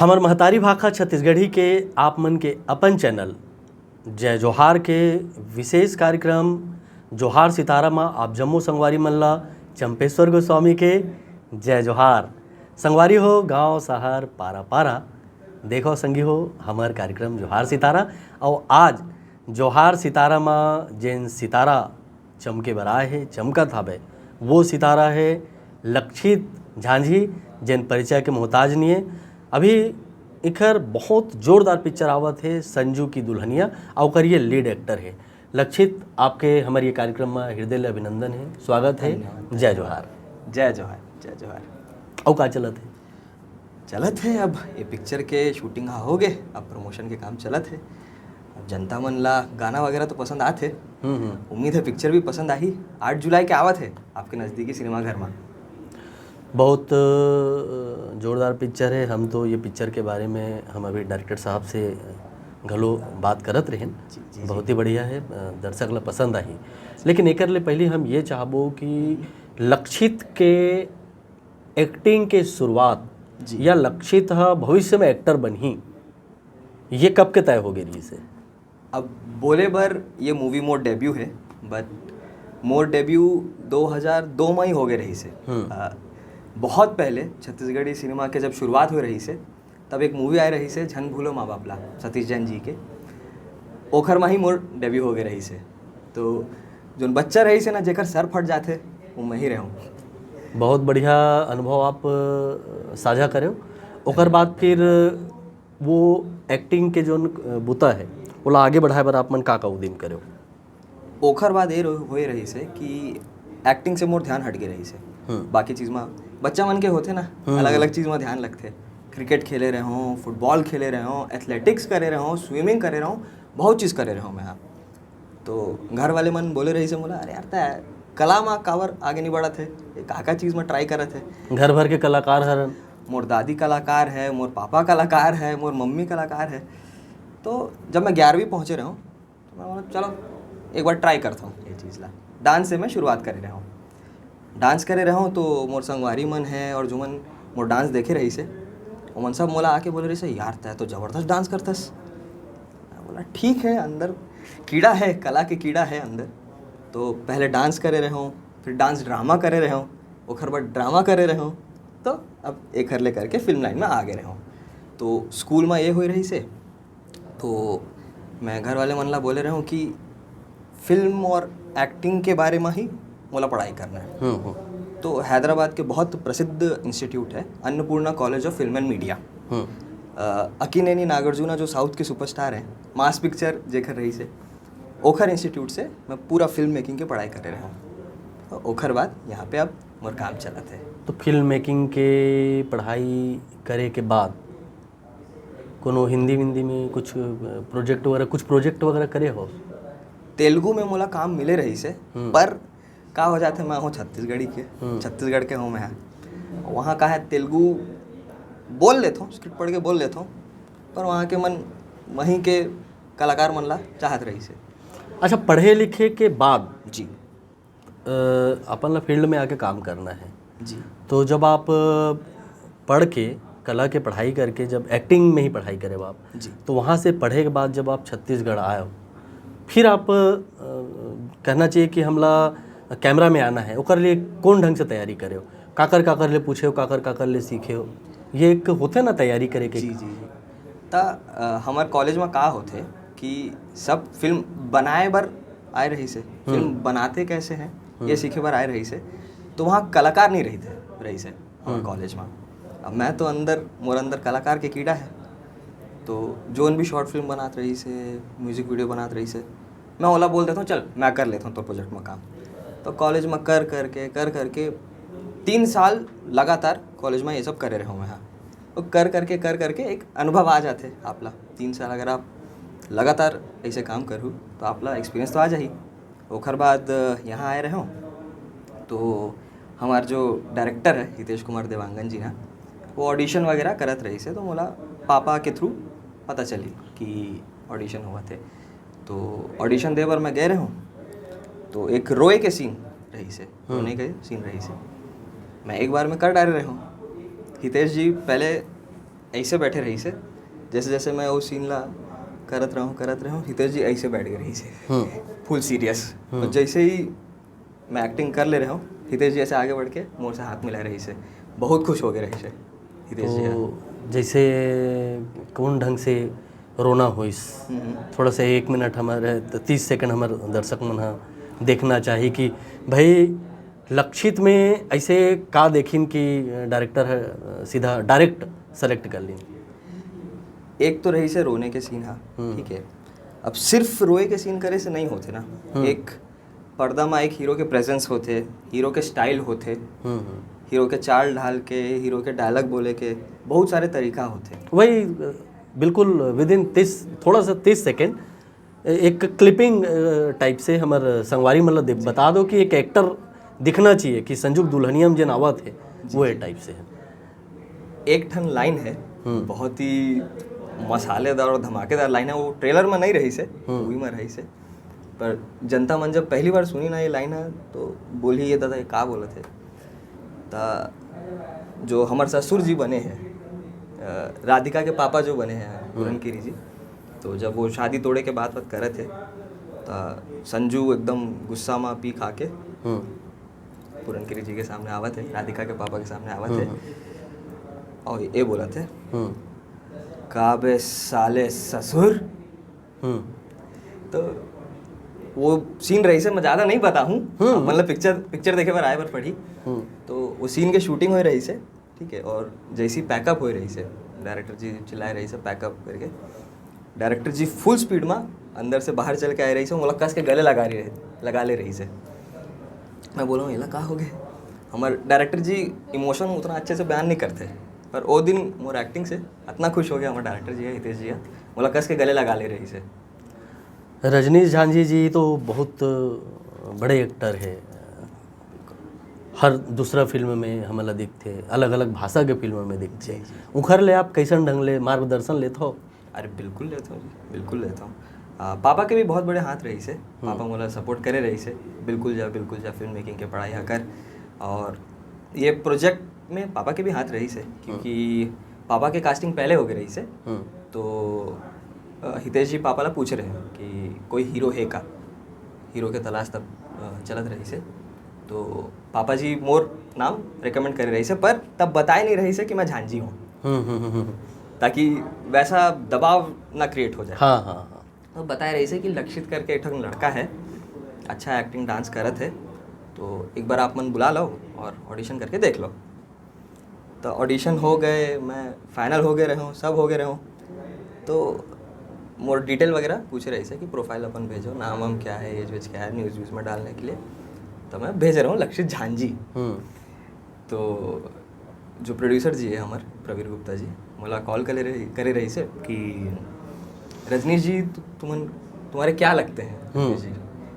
हमर महतारी भाखा छत्तीसगढ़ी के आप मन के अपन चैनल जय जोहार के विशेष कार्यक्रम जोहार सितारा में आप जम्मू संगवारी मन ला चंपेश्वर गोस्वामी के जय जोहार। संगवारी हो गांव शहर पारा पारा देखो संगी हो हमार कार्यक्रम जोहार सितारा। और आज जोहार सितारा में जेन सितारा चमके बराए है चमकत हवे वो सितारा है लक्षित झांझी, जेन परिचय के मोहताज नहीं है। अभी इखर बहुत जोरदार पिक्चर आवत है संजू की दुल्हनिया और ओकर ये लीड एक्टर है लक्षित। आपके हमारे ये कार्यक्रम में हृदय अभिनंदन है, स्वागत है। जय जोहार। जय जोहार। जय जोहार। और का चलत है? चलत है अब ये पिक्चर के शूटिंग हो गए, अब प्रमोशन के काम चलत है। अब जनता मन ला गाना वगैरह तो पसंद आते, उम्मीद है पिक्चर भी पसंद आई। 8 जुलाई के आवत है आपके नज़दीकी सिनेमाघर में। बहुत जोरदार पिक्चर है। हम तो ये पिक्चर के बारे में हम अभी डायरेक्टर साहब से घलो बात करत रहें। बहुत ही बढ़िया है, दर्शक ला पसंद आई। लेकिन एकर ले पहले हम ये चाहबो कि लक्षित के एक्टिंग के शुरुआत या लक्षित भविष्य में एक्टर बनी ये कब के तय हो गई रही से? अब बोले बर ये मूवी मोर डेब्यू है, बट मोर डेब्यू 2002 में ही हो गए रही से। बहुत पहले छत्तीसगढ़ी सिनेमा के जब शुरुआत हो रही से तब एक मूवी आई रही से झन भूलो माँ बाप ला, सतीश जैन जी के, ओखर में ही मोर डेब्यू हो गए रही से। तो जो बच्चा रही से ना जेकर सर फट जाते वो मैं ही रहूँ। बहुत बढ़िया अनुभव आप साझा करे। ओकर बाद फिर वो एक्टिंग के जो बुता है ओला आगे बढ़ाए बर आप मन का उद्यम करे? ओखर बाद ये हो रही से कि एक्टिंग से मोर ध्यान हट गए रही से। बाकी चीज़ में बच्चा मन के होते ना, अलग अलग चीज़ में ध्यान लगते। क्रिकेट खेले रहे हों, फुटबॉल खेले रहे हों, एथलेटिक्स करे रहे हों, स्विमिंग करे रहे हों, बहुत चीज़ करे रहे हों मैं। तो घर वाले मन बोले रही से बोला, अरे यार तय कला में कावर आगे नहीं बढ़ा थे, का चीज़ में ट्राई करे थे। घर भर के कलाकार हरन, मोर दादी कलाकार है, मोर पापा कलाकार है, मोर मम्मी कलाकार है। तो जब मैं 11वीं पहुँचे रहा हूँ तो मैं बोला चलो एक बार ट्राई करता हूँ ये चीज़ ला। डांस से मैं शुरुआत करे रहा हूँ। डांस करे रहा हूँ तो मोर संगवारी मन है और जो मन मोर डांस देखे रही से वो मन सब मोला आके बोले रही से, यार तय तो ज़बरदस्त डांस करतस। मैं बोला ठीक है, अंदर कीड़ा है, कला के कीड़ा है अंदर। तो पहले डांस करे रहे हूँ, फिर डांस ड्रामा करे रहे हूँ, ओखर बाद ड्रामा करे रहे हूँ। तो अब एक हर ले करके फिल्म लाइन में आ गए रहे हूँ। तो स्कूल में ये हो रही से तो मैं घर वाले मन ला बोले रहे हूँ कि फिल्म और एक्टिंग के बारे में ही मोला पढ़ाई करना है। तो हैदराबाद के बहुत प्रसिद्ध इंस्टीट्यूट है Annapurna college of film and media. Akkineni Nagarjuna जो साउथ के सुपरस्टार हैं, मास पिक्चर जेकर रही से, ओखर इंस्टीट्यूट से मैं पूरा फिल्म मेकिंग के पढ़ाई करे रहा हूँ। तो ओखर बाद यहाँ पे अब मोर काम चलत है। तो फिल्म मेकिंग के पढ़ाई करे के बाद कोनो हिंदी में कुछ प्रोजेक्ट वगैरह करे हो? तेलुगु में मोला काम मिले रही से, पर का हो जाते मैं हूँ छत्तीसगढ़ी के, छत्तीसगढ़ के हूँ मैं। वहाँ का है तेलुगु बोल लेता हूँ, स्क्रिप्ट पढ़ के बोल लेता हूँ, पर वहाँ के मन वहीं के कलाकार मन ला चाहत रही से। अच्छा, पढ़े लिखे के बाद जी अपन ला फील्ड में आके काम करना है जी। तो जब आप पढ़ के कला के पढ़ाई करके जब एक्टिंग में ही पढ़ाई करे आप जी, तो वहाँ से पढ़े के बाद जब आप छत्तीसगढ़ आए हो फिर आप कहना चाहिए कि हमला कैमरा में आना है, ओकर लिए कौन ढंग से तैयारी करे हो? काकर ले पूछे हो, काकर ले सीखे हो? ये एक होते ना तैयारी करे के। जी जी जी। ता हमारे कॉलेज में का होते कि सब फिल्म बनाए बर आए रही से, फिल्म बनाते कैसे हैं ये सीखे बर आए रही से। तो वहाँ कलाकार नहीं रही से हमारे कॉलेज में। अब मैं तो मोर अंदर कलाकार के कीड़ा है। तो जोन भी शॉर्ट फिल्म बनात रही से, म्यूज़िक वीडियो बनात रही से, मैं ओला बोल देता हूँ चल मैं कर लेता हूँ तो प्रोजेक्ट में काम। तो कॉलेज में कर करके 3 साल लगातार कॉलेज में ये सब करे रहे हूँ मैं। तो कर करके एक अनुभव आ जाते आपला। 3 साल अगर आप लगातार ऐसे काम करूँ तो आपला एक्सपीरियंस तो आ जाही। ओखर बाद यहाँ आए रहे हूँ तो हमारे जो डायरेक्टर है हितेश कुमार देवांगन जी ना, वो ऑडिशन वगैरह करत रही से। तो मोला पापा के थ्रू पता चली कि ऑडिशन हुआ थे। तो ऑडिशन दे बार मैं गए रहे हूँ तो एक रोए के सीन रही से, रोने के सीन रही से मैं एक बार में कर डाले रहे हूँ। हितेश जी पहले ऐसे बैठे रही से, जैसे जैसे मैं वो सीन ला करत रहूँ हितेश जी ऐसे बैठ गए रही से फुल सीरियस। और जैसे ही मैं एक्टिंग कर ले रहा हूँ हितेश जी ऐसे आगे बढ़ के मोर से हाथ मिला रही से, बहुत खुश हो गए रही से हितेश जी। तो जैसे कौन ढंग से रोना होइस, थोड़ा सा 1 मिनट हमारे 30 सेकंड हमारे दर्शक मन हा देखना चाहिए कि भाई लक्षित में ऐसे का देखिन कि डायरेक्टर है सीधा डायरेक्ट सेलेक्ट कर ली। एक तो रही से रोने के सीन हा, ठीक है। अब सिर्फ रोए के सीन करे से नहीं होते ना, एक पर्दा में एक हीरो के प्रेजेंस होते, हीरो के स्टाइल होते, हीरो के चाल ढाल के, हीरो के डायलॉग बोले के बहुत सारे तरीका होते। वही बिल्कुल विदिन 30 थोड़ा सा 30 सेकेंड एक क्लिपिंग टाइप से हमारे संगवारी मतलब बता दो कि एक एक्टर दिखना चाहिए कि संजुक दुल्हनियम जिन आवा थे वो टाइप से है। एक ठन लाइन है बहुत ही मसालेदार और धमाकेदार लाइन है, वो ट्रेलर में नहीं रही से, मूवी में रही से, पर जनता मन जब पहली बार सुनी ना ये लाइन है तो बोली ये दादा ये का बोले थे। जो हमारे ससुर जी बने हैं, राधिका के पापा जो बने हैं पूरनगिरी जी, तो जब वो शादी तोड़े के बात करे थे तो संजू एकदम गुस्सा में पी खा के पूरनगिरी जी के सामने आवा थे, राधिका के पापा के सामने आवा थे और ये बोला थे का बे साले ससुर। तो वो सीन रही से मैं ज़्यादा नहीं बता हूँ, मतलब पिक्चर देखे बार आए बार पढ़ी, तो वो सीन के शूटिंग हो रही से, ठीक है। और जैसी पैकअप हो रही से डायरेक्टर जी चिल्लाए रही से पैकअप करके, डायरेक्टर जी फुल स्पीड में अंदर से बाहर चल के आए रही से, मुलक्का के गले लगा ले रही से। मैं बोला हूँ का हो गए, हमारे डायरेक्टर जी इमोशन उतना अच्छे से बयान नहीं करते, पर वो दिन मोर एक्टिंग से इतना खुश हो गया हमारे डायरेक्टर जी है हितेश जी है, मुलक्का के गले लगा ले रही से। रजनीश झांझी जी तो बहुत बड़े एक्टर है, हर दूसरा फिल्म में हमला दिखते, अलग अलग भाषा के फिल्म में दिखते। उखर ले आप कैसन ढंग ले मार्गदर्शन लेते हो? अरे बिल्कुल लेता हूँ जी, बिल्कुल लेता हूँ। पापा के भी बहुत बड़े हाथ रही से, पापा मोला सपोर्ट करे रही से, बिल्कुल जा फिल्म मेकिंग के पढ़ाई कर। और ये प्रोजेक्ट में पापा के भी हाथ रही से, क्योंकि पापा के कास्टिंग पहले हो गई रही से, तो हितेश जी पापा ला पूछ रहे हैं कि कोई हीरो है का, हीरो के तलाश तब चलत रही से, तो पापा जी मोर नाम रिकमेंड कर रही से, पर तब बताए नहीं रही से कि मैं झांझी हूँ, ताकि वैसा दबाव ना क्रिएट हो जाए। हाँ। तो बताए रही से कि लक्षित करके एक लड़का है, अच्छा एक्टिंग डांस करत है, तो एक बार आप मन बुला लो और ऑडिशन करके देख लो। तो ऑडिशन हो गए, मैं फाइनल हो गए रहूँ, सब हो गए रहूँ, तो मोर डिटेल वगैरह पूछ रही से कि प्रोफाइल अपन भेजो, नाम हम क्या है, एज वेज क्या है, न्यूज़ व्यूज़ में डालने के लिए। तो मैं भेज रहा हूँ लक्षित झांझी। तो जो प्रोड्यूसर जी है हमारे प्रवीर गुप्ता जी, मोला कॉल करे रही से कि रजनीश जी तुम्हारे क्या लगते हैं, जी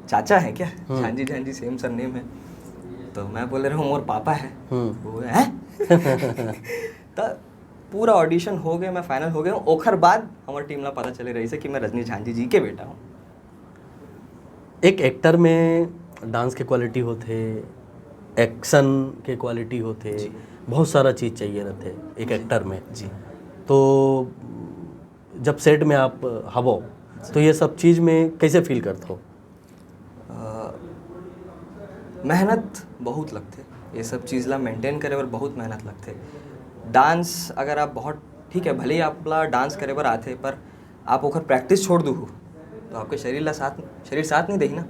चाचा है क्या? झांझी सेम सर नेम है। तो मैं बोले रहा हूँ मोर पापा है। वो है तो पूरा ऑडिशन हो गया, मैं फाइनल हो गया हूँ। ओखर बाद हमारी टीम ला पता चले रही से कि मैं रजनीश झांझी जी के बेटा हूँ। एक एक्टर में डांस के क्वालिटी होते, एक्शन के क्वालिटी होते, बहुत सारा चीज़ चाहिए रहते एक एक्टर में जी। तो जब सेट में आप हवो तो ये सब चीज़ में कैसे फील करते हो? मेहनत बहुत लगते, ये सब चीज़ ला मेंटेन करे बर बहुत मेहनत लगते। डांस अगर आप बहुत ठीक है, भले ही आप ला डांस करे बर आते, पर आप ओकर प्रैक्टिस छोड़ दू तो आपके शरीर साथ नहीं देही ना।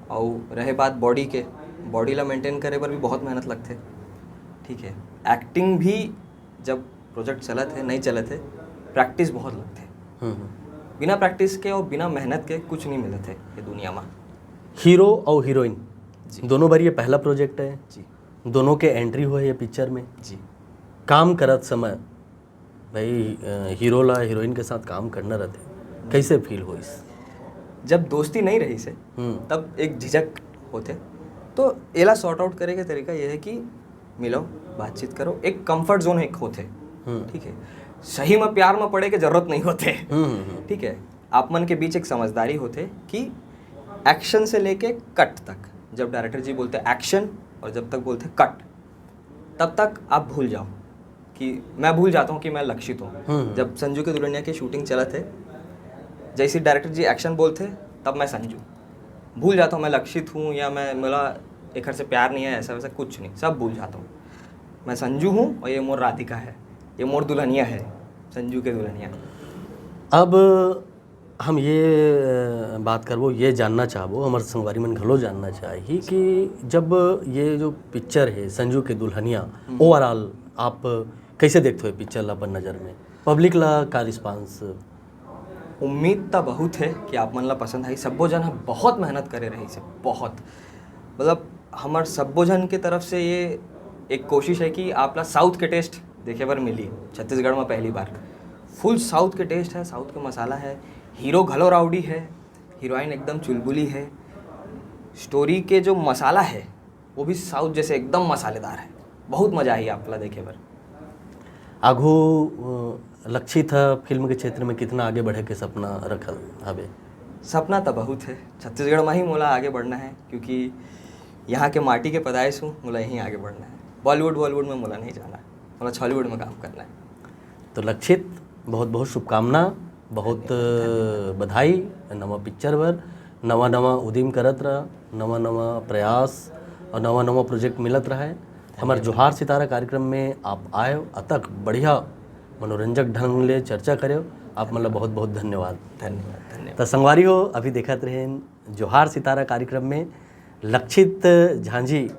और रहे बात बॉडी ला मेंटेन करे बर भी बहुत मेहनत लगते, ठीक है। एक्टिंग भी जब प्रोजेक्ट चलत है नहीं चलत है, प्रैक्टिस बहुत लगते। बिना प्रैक्टिस के और बिना मेहनत के कुछ नहीं मिलते ये दुनिया में। हीरो और हीरोइन दोनों बार ये पहला प्रोजेक्ट है जी, दोनों के एंट्री हुए ये पिक्चर में जी। काम करत समय भाई हीरो ला हीरोइन के साथ काम करना रहते, कैसे फील हो? इस जब दोस्ती नहीं रही से तब एक झिझक होते, तो एला सॉर्ट आउट करे के तरीका ये है कि मिलो, बातचीत करो, एक कंफर्ट जोन एक होते, ठीक है। सही में प्यार में पड़े के जरूरत नहीं होते, ठीक है। आप मन के बीच एक समझदारी होते कि एक्शन से लेके कट तक, जब डायरेक्टर जी बोलते एक्शन और जब तक बोलते कट, तब तक आप भूल जाओ कि मैं भूल जाता हूँ कि मैं लक्षित हूँ। जब संजू के दुल्हनिया की शूटिंग चला थे, जैसे डायरेक्टर जी एक्शन बोलते तब मैं संजू भूल जाता हूँ, मैं लक्षित हूँ या मैं मेरा एक घर से प्यार नहीं है, ऐसा वैसा कुछ नहीं, सब भूल जाता हूँ। मैं संजू हूँ और ये मोर राधिका है, ये मोर दुल्हनिया है, संजू के दुल्हनिया। अब हम ये बात करबो, ये जानना चाहबो, हमारे संगवारी मन घलो जानना चाही कि जब ये जो पिक्चर है संजू के दुल्हनिया, ओवरऑल आप कैसे देखते हो पिक्चर ला अपन नज़र में, पब्लिक ला का रिस्पांस? उम्मीद तो बहुत है कि आप मन ला पसंद आई। सब्बो जन बहुत मेहनत करे रही से, बहुत मतलब हमार सब्बो जन के तरफ से ये एक कोशिश है कि आप ला साउथ के टेस्ट देखे बार मिली छत्तीसगढ़ में पहली बार। फुल साउथ के टेस्ट है, साउथ के मसाला है, हीरो घलो राउडी है, हीरोइन एकदम चुलबुली है, स्टोरी के जो मसाला है वो भी साउथ जैसे एकदम मसालेदार है। बहुत मज़ा आई आप ला देखे बार। आगू लक्षित फिल्म के क्षेत्र में कितना आगे बढ़े के सपना रखल हवे? सपना तो बहुत है, छत्तीसगढ़ में ही मोला आगे बढ़ना है, क्योंकि यहाँ के माटी के पैदाइश हूँ, मोला यहीं आगे बढ़ना है। बॉलीवुड में मोला नहीं जाना है, मोला हॉलीवुड में काम करना है। तो लक्षित बहुत बहुत शुभकामना, बहुत बधाई नवा पिक्चर बर, नवा नवा उद्यम करत रहा, नवा नवा प्रयास और नवा नवा प्रोजेक्ट मिलत रहा है। हमारे जोहार सितारा कार्यक्रम में आप आए, अतक बढ़िया मनोरंजक ढंग ले चर्चा करे, आप मतलब बहुत बहुत धन्यवाद। धन्यवाद। तो संगवारी हो, अभी देखत रहे जोहार सितारा कार्यक्रम में लक्षित झांझी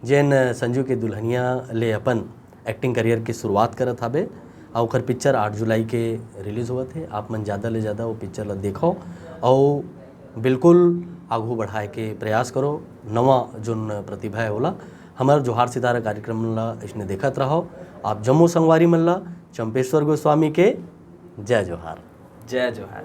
जैन संजू के दुल्हनिया ले अपन एक्टिंग करियर की शुरुआत करत हवे और ओकर पिक्चर 8 जुलाई के रिलीज़ हुआ थे। आप मन ज़्यादा ले ज़्यादा वो पिक्चर ला देखो और बिल्कुल आगू बढ़ाए के प्रयास करो। नवा जोन प्रतिभा है होला हमारे जोहार सितारा कार्यक्रम ला इसने देखत रहो। आप जम्मू संगवारी मन ला चंपेश्वर गोस्वामी के जय जोहार। जय जोहार।